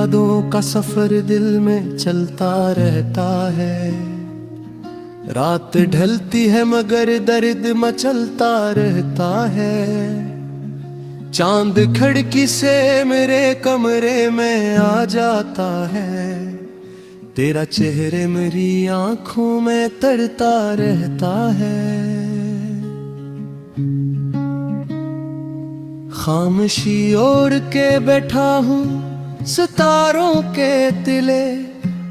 यादों का सफर दिल में चलता रहता है। रात ढलती है मगर दर्द मचलता रहता है। चांद खिड़की से मेरे कमरे में आ जाता है। तेरा चेहरे मेरी आंखों में तरता रहता है। खामोशी ओढ़ के बैठा हूँ सितारों के तिले,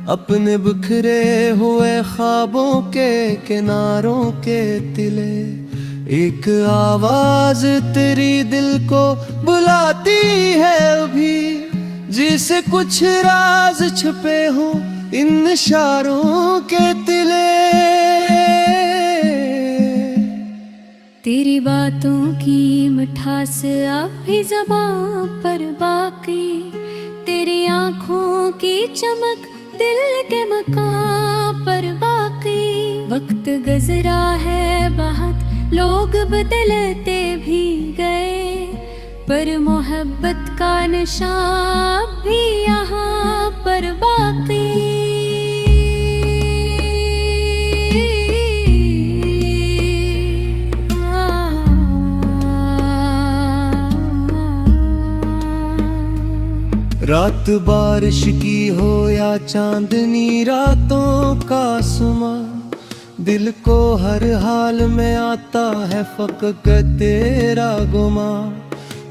अपने बिखरे हुए ख्वाबों के किनारों के तिले। एक आवाज तेरी दिल को बुलाती है अभी, जिसे कुछ राज छुपे हों इन इशारों के तिले। तेरी बातों की मिठास अब भी ज़बां पर बाकी, तेरी आँखों की चमक दिल के मकाम पर बाकी। वक्त गुज़रा है बहुत, लोग बदलते भी गए, पर मोहब्बत का निशान भी यहाँ पर बाकी। रात बारिश की हो या चांदनी रातों का सुमा, दिल को हर हाल में आता है फ़क़्त तेरा गुमा।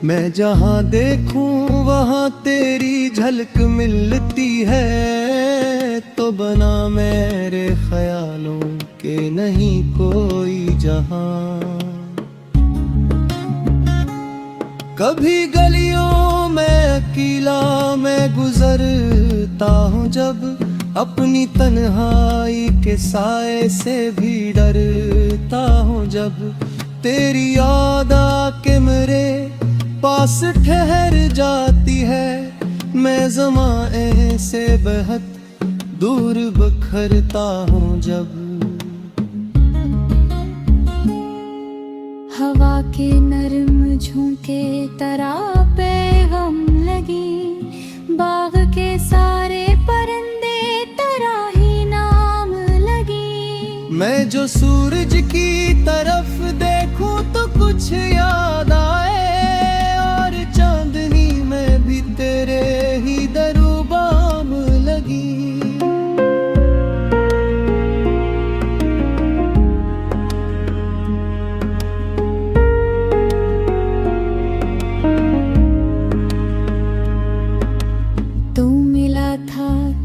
मैं जहाँ देखूं वहाँ तेरी झलक मिलती है, तो बना मेरे ख्यालों के नहीं कोई जहाँ। कभी गलियों में अकेला मैं गुजरता हूँ जब, अपनी तन्हाई के साए से भी डरता हूँ जब। तेरी याद आके मेरे पास ठहर जाती है, मैं ज़माने से बेहद दूर बिखरता हूँ जब। हवा के नरम झोंके तरह पैगाम लगी, बाग के सारे परिंदे तरह ही नाम लगी। मैं जो सूरज की तरफ देखूं तो कुछ याद आए, और चांदनी में भी तेरे ही दरूबाम लगी।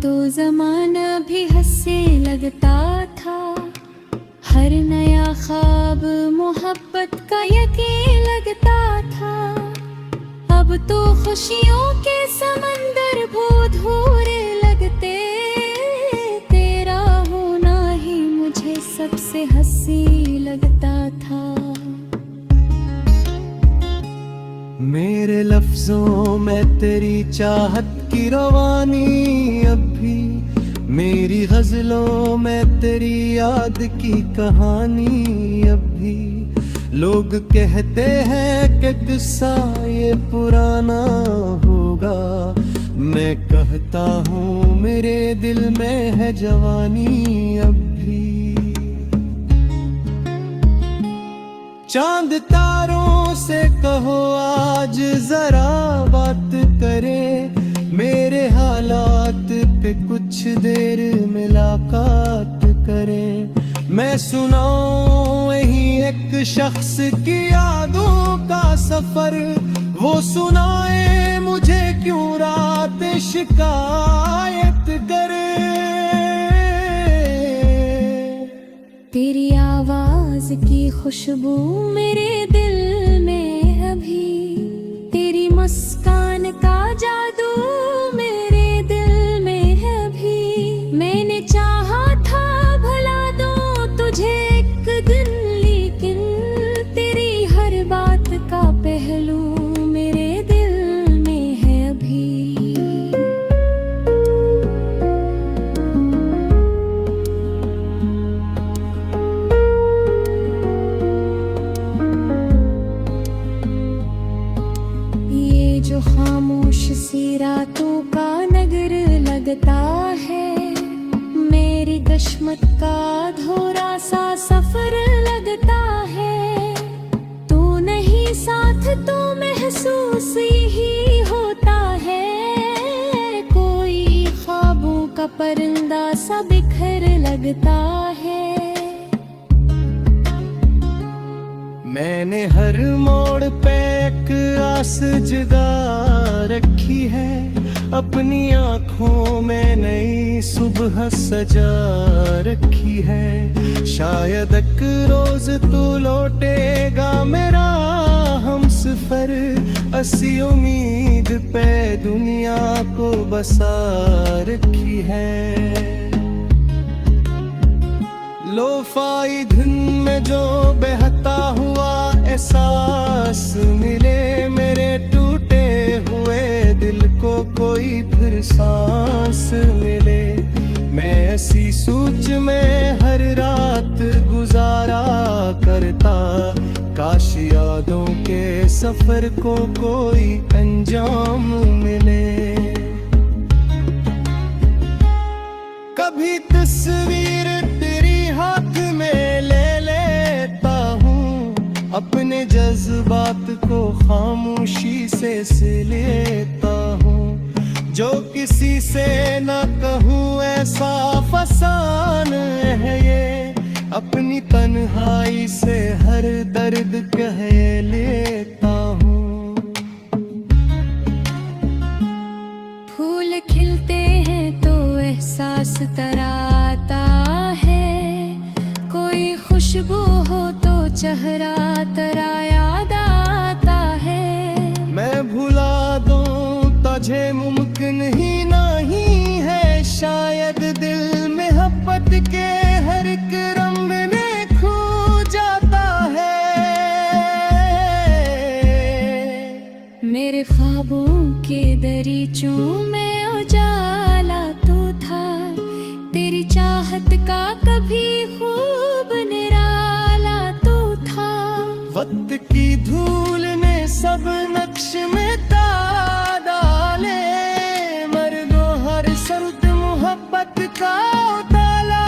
तो ज़माना भी हंसने लगता था, हर नया ख्वाब मोहब्बत का यकीन लगता था। अब तो खुशियों के समंदर भूधूरे लगते, तेरा होना ही मुझे सबसे हंसी लगता था। मेरे लफ्जों में तेरी चाहत की रवानी अब भी, मेरी गजलों में तेरी याद की कहानी अब भी। लोग कहते हैं कि किस्सा ये पुराना होगा, मैं कहता हूँ मेरे दिल में है जवानी अब भी। चांद तारों से कहो आज जरा बात करे, मेरे हालात पे कुछ देर मुलाकात करे। मैं सुनाऊं यही एक शख्स की यादों का सफर, वो सुनाए मुझे क्यों रात शिकायत करे। तेरी आवाज की खुशबू मेरे दिल में अभी, तेरी मुस्कान का जादू मेरे दिल में है अभी। मैंने चाहा था भुला दूं तुझे एक दिन, लेकिन तेरी हर बात का पहलू मेरे दिल में है अभी। किस्मत का अधूरा सा सफर लगता है। तू नहीं साथ तो महसूस ही होता है, कोई ख्वाबों का परिंदा सा बिखर लगता है। मैंने हर मोड़ पे एक आस जगा रखी है, अपनी आँखों में नई सुबह सजा रखी है। शायद एक रोज तू लौटेगा मेरा हमसफर, ऐसी उम्मीद पे दुनिया को बसा रखी है। लोफाई धुन में जो बहता हुआ एहसास मिले, मेरे टूटे हुए दिल को कोई फिर सांस मिले। मैं ऐसी सोच में हर रात गुजारा करता, काश यादों के सफर को कोई अंजाम मिले। कभी तस्वीर तेरी हाथ में ले लेता हूँ, अपने जज्बात को खामोशी से लेता हूँ। जो किसी से ना कहूँ ऐसा फसान है ये, अपनी तन्हाई से हर दर्द कह लेता हूँ। फूल खिलते हैं तो एहसास तराता है, कोई खुशबू हो तो चेहरा तरा याद आता है। मैं भुला दूं तुझे मुमकिन ही नहीं है, शायद दिल में मोहब्बत के हर एक रंग में खो जाता है। मेरे ख्वाबों के दरीचों में उजाला तो था, तेरी चाहत का कभी खूब निराला तो था। वक्त की धूल ने सब नक्श में डाले, मर्दों हर संत मोहब्बत का उताला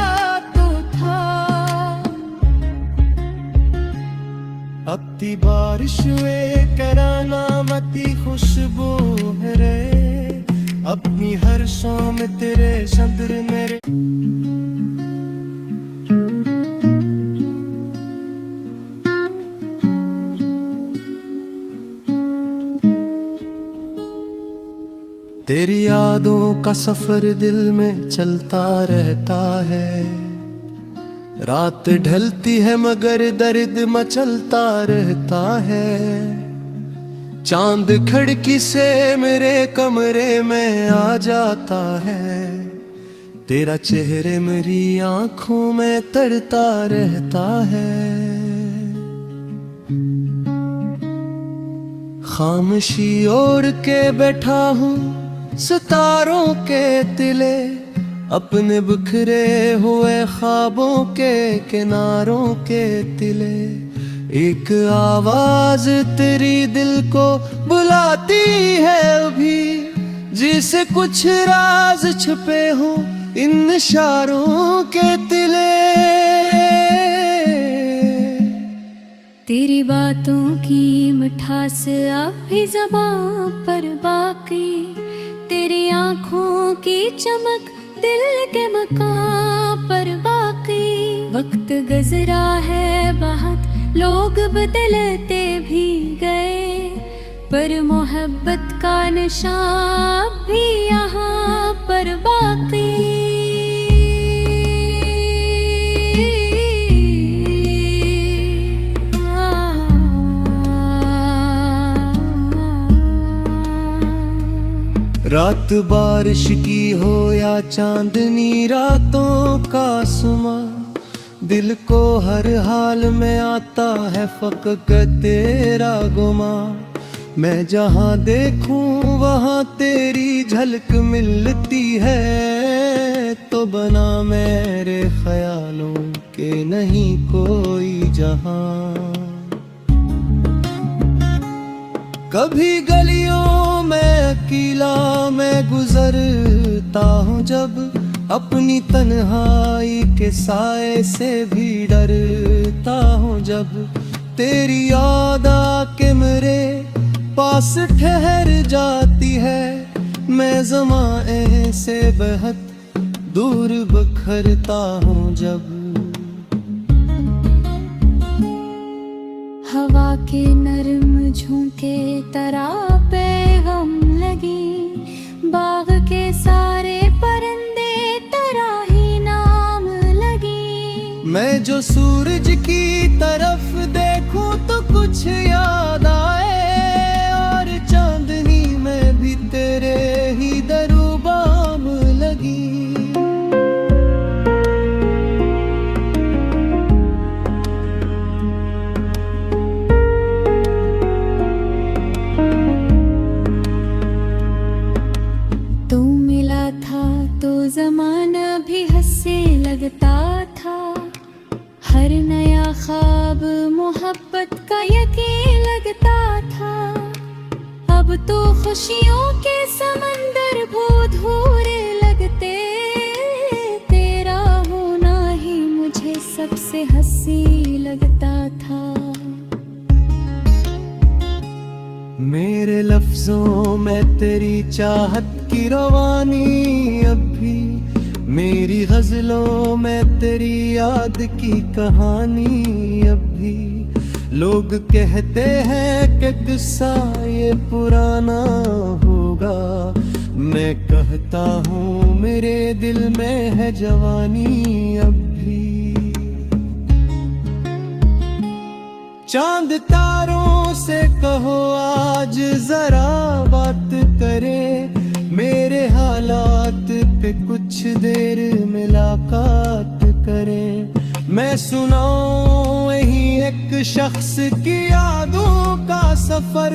तो था। अब ती बारिश वे करानामती खुशबू है रे, अपनी हर शाम तेरे सदर मेरे। तेरी यादों का सफर दिल में चलता रहता है, रात ढलती है मगर दर्द मचलता रहता है। चांद खिड़की से मेरे कमरे में आ जाता है, तेरा चेहरे मेरी आंखों में तरता रहता है। खामोशी ओढ़ के बैठा हूँ सितारों के तिले, अपने बिखरे हुए ख्वाबों के किनारों के तिले। एक आवाज तेरी दिल को बुलाती है अभी, जिसे कुछ राज छुपे हो इन इशारों के तिले। तेरी बातों की मिठास अब भी ज़बां पर बाकी, तेरी आँखों की चमक दिल के मकान पर बाकी। वक्त गुज़रा है बहुत, लोग बदलते भी गए, पर मोहब्बत का निशान भी यहाँ पर बाकी। रात बारिश की हो या चांदनी रातों का सुमा, दिल को हर हाल में आता है फकत तेरा गुमा। मैं जहाँ देखूं वहाँ तेरी झलक मिलती है, तो बना मेरे ख्यालों के नहीं कोई जहाँ। कभी गलियों में अकेला मैं गुजरता हूँ जब, अपनी तन्हाई के साए से भी डरता हूँ जब तेरी याद आके मेरे पास ठहर जाती है। मैं ज़माने से बेहद दूर बिखरता हूँ जब हवा के नरम झोंके तरह पे गम लगी, बाग के सारे परिंदे तरह ही नाम लगी। मैं जो सूरज की तरफ देखूं तो कुछ याद आए, और चांदनी में भी तेरे ही दरूबाम लगी। तू मिला था तो जमाना भी हंसने लगता था, हर नया ख्वाब मोहब्बत का यकीन लगता था। अब तो खुशियों के समंदर भूधूरे लगते, तेरा होना ही मुझे सबसे हंसी लगता था। मेरे लफ्जों में तेरी चाहत की रवानी अब भी, मेरी गजलों में तेरी याद की कहानी अब भी। लोग कहते हैं कि किस्सा ये पुराना होगा, मैं कहता हूँ मेरे दिल में है जवानी अब भी। चांद तारों से कहो आज जरा बात करे, मेरे हालात पे कुछ देर मुलाकात करें। मैं सुनाऊं यही एक शख्स की यादों का सफर,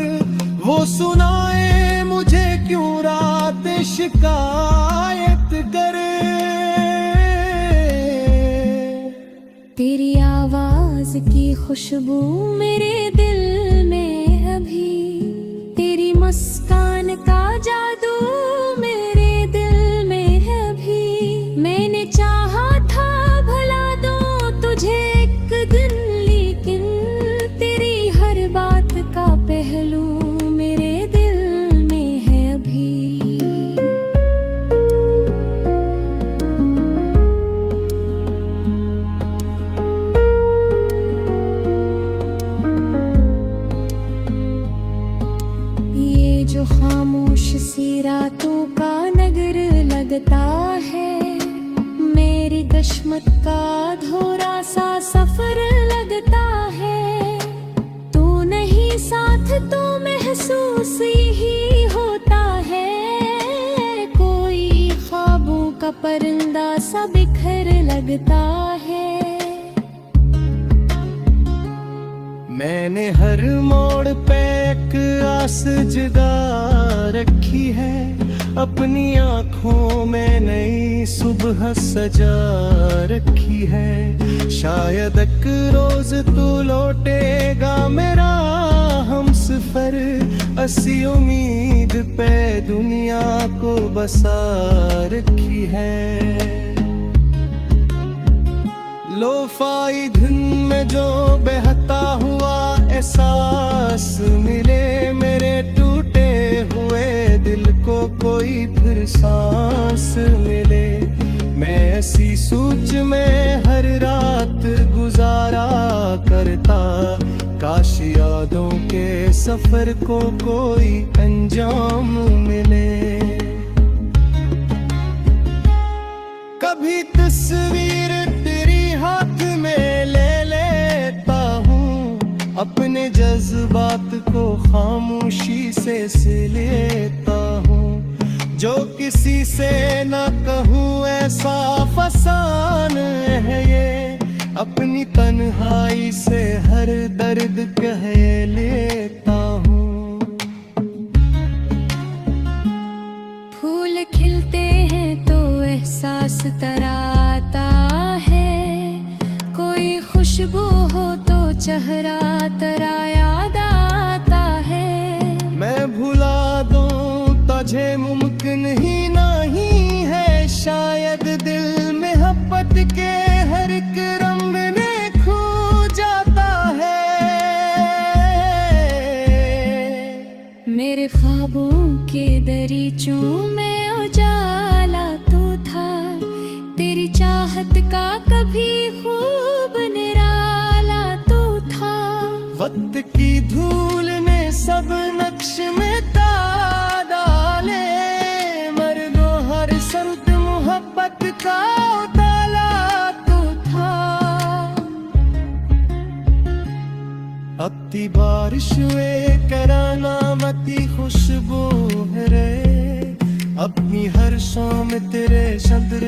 वो सुनाए मुझे क्यों रात शिकायत करे। तेरी आवाज की खुशबू मेरे दिल में अभी, तेरी मुस्कान का जादू मेरे दिल में है अभी। मैंने चाहा था भुला दूं तुझे एक दिन, लेकिन तेरी हर बात का पहलू मेरे दिल में है अभी। ये जो खामोश सी रातों का नगर लगता है, मेरी किस्मत का अधूरा सा सफर लगता है। तू नहीं साथ तो महसूस यही होता है, कोई ख्वाबों का परिंदा सा बिखर लगता है। मैंने हर मोड़ पे एक आस जगा रखी है, अपनी आँखों में नई सुबह सजा रखी है। शायद एक रोज तू लौटेगा मेरा हमसफर, ऐसी उम्मीद पे दुनिया को बसा रखी है। लोफाई धुन में जो बहता हुआ एहसास मिले, मेरे टूटे हुए दिल को कोई फिर सांस मिले। मैं ऐसी सोच में हर रात गुजारा करता, काश यादों के सफर को कोई अंजाम मिले। कभी तस्वीर तेरी हाथ में ले लेता हूँ, अपने जज्बात को खामोशी से लेता हूँ। जो किसी से ना कहूँ ऐसा फसान है ये, अपनी तन्हाई से हर दर्द कह लेता हूँ। फूल खिलते हैं तो एहसास तराता है, कोई खुशबू हो तो चेहरा तरा याद आता है। मैं भुला दूं तुझे मुमकिन ही नहीं है शायद। वक्त के हर एक रंग में खो जाता है। मेरे ख्वाबों के दरीचों में उजाला तो था, तेरी चाहत का कभी खूब निराला तो था। वक्त की धूल ने सब नक्श में तार डाले, मर्दो हर संत मोहब्बत का ताला तो था। अपती बारिश हुए करानामती खुशबू है रे, अपनी हर शाम तेरे सदर